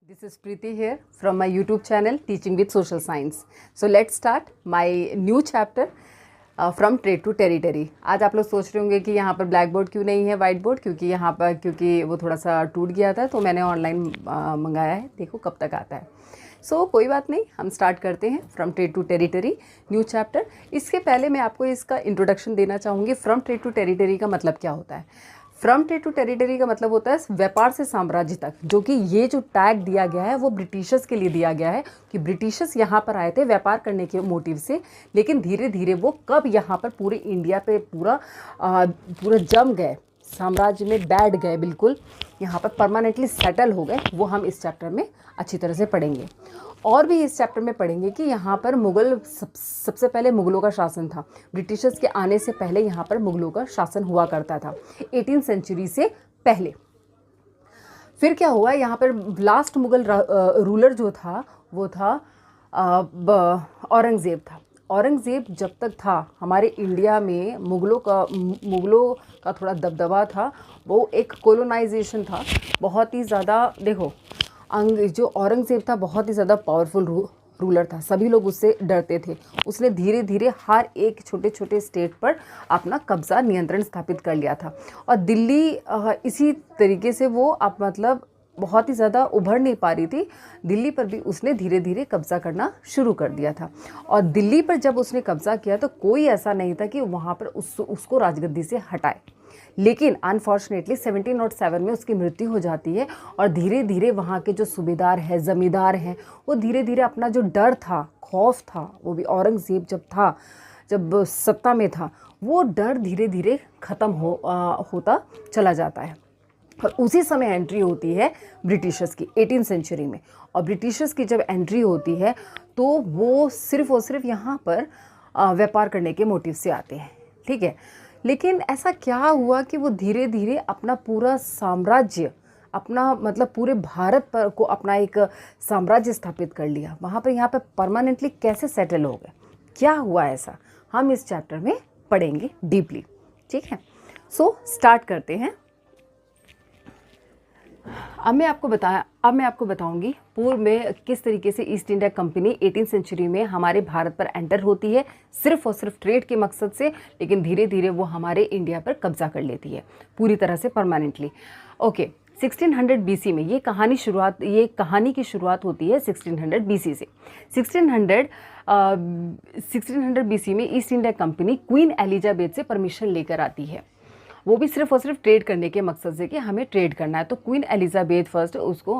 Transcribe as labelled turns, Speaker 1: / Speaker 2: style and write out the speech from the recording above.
Speaker 1: This is Preeti here from my YouTube channel Teaching with Social Science. So let's start my new chapter from trade to territory. आज आप लोग सोच रहे होंगे कि यहाँ पर ब्लैक बोर्ड क्यों नहीं है, वाइट बोर्ड, क्योंकि वो थोड़ा सा टूट गया था तो मैंने ऑनलाइन मंगाया है, देखो कब तक आता है. सो कोई बात नहीं, हम स्टार्ट करते हैं from trade to territory new chapter. इसके पहले मैं आपको इसका इंट्रोडक्शन देना चाहूँगी. फ्रॉम ट्रेड टू टेरिटरी का मतलब क्या होता है? फ्रॉम ट्रेड टू टेरिटरी का मतलब होता है व्यापार से साम्राज्य तक. जो कि ये जो टैग दिया गया है वो ब्रिटिशर्स के लिए दिया गया है कि ब्रिटिशर्स यहाँ पर आए थे व्यापार करने के मोटिव से, लेकिन धीरे धीरे वो कब यहाँ पर पूरे इंडिया पे पूरा जम गए, साम्राज्य में बैठ गए, बिल्कुल यहाँ पर परमानेंटली सेटल हो गए, वो हम इस चैप्टर में अच्छी तरह से पढ़ेंगे. और भी इस चैप्टर में पढ़ेंगे कि यहाँ पर मुग़ल सबसे पहले मुग़लों का शासन था. ब्रिटिशर्स के आने से पहले यहाँ पर मुग़लों का शासन हुआ करता था 18वीं सेंचुरी से पहले. फिर क्या हुआ, यहाँ पर लास्ट मुग़ल रूलर जो था वो था औरंगज़ेब था. औरंगज़ेब जब तक था हमारे इंडिया में मुग़लों का थोड़ा दबदबा था. वो एक कोलोनाइजेशन था बहुत ही ज़्यादा. देखो जो औरंगज़ेब था बहुत ही ज़्यादा पावरफुल रूलर था, सभी लोग उससे डरते थे. उसने धीरे धीरे हर एक छोटे छोटे स्टेट पर अपना कब्ज़ा नियंत्रण स्थापित कर लिया था. और दिल्ली इसी तरीके से वो मतलब बहुत ही ज़्यादा उभर नहीं पा रही थी. दिल्ली पर भी उसने धीरे धीरे कब्ज़ा करना शुरू कर दिया था. और दिल्ली पर जब उसने कब्ज़ा किया तो कोई ऐसा नहीं था कि वहाँ पर उसको राजगद्दी से हटाए. लेकिन अनफॉर्चुनेटली 1707 में उसकी मृत्यु हो जाती है. और धीरे धीरे वहाँ के जो सूबेदार हैं, ज़मींदार हैं, वो धीरे धीरे अपना जो डर था, खौफ था, वो भी औरंगज़ेब जब सत्ता में था, वो डर धीरे धीरे ख़त्म होता चला जाता है. और उसी समय एंट्री होती है ब्रिटिशर्स की 18वीं सेंचुरी में. और ब्रिटिशर्स की जब एंट्री होती है तो वो सिर्फ़ और सिर्फ यहाँ पर व्यापार करने के मोटिव से आते हैं, ठीक है. लेकिन ऐसा क्या हुआ कि वो धीरे धीरे अपना पूरा साम्राज्य, अपना मतलब पूरे भारत पर को अपना एक साम्राज्य स्थापित कर लिया. वहाँ पर यहाँ पर परमानेंटली कैसे सेटल हो गए, क्या हुआ ऐसा, हम इस चैप्टर में पढ़ेंगे डीपली, ठीक है. सो स्टार्ट करते हैं. अब मैं आपको बताऊंगी पूर्व में किस तरीके से ईस्ट इंडिया कंपनी 18वीं सेंचुरी में हमारे भारत पर एंटर होती है सिर्फ और सिर्फ ट्रेड के मकसद से, लेकिन धीरे धीरे वो हमारे इंडिया पर कब्जा कर लेती है पूरी तरह से परमानेंटली. ओके, 1600 BC में ये कहानी की शुरुआत होती है 1600 BC से. 1600 BC में east India company queen Elizabeth से परमिशन लेकर आती है, वो भी सिर्फ और सिर्फ ट्रेड करने के मकसद से कि हमें ट्रेड करना है. तो क्वीन एलिजाबेथ फर्स्ट उसको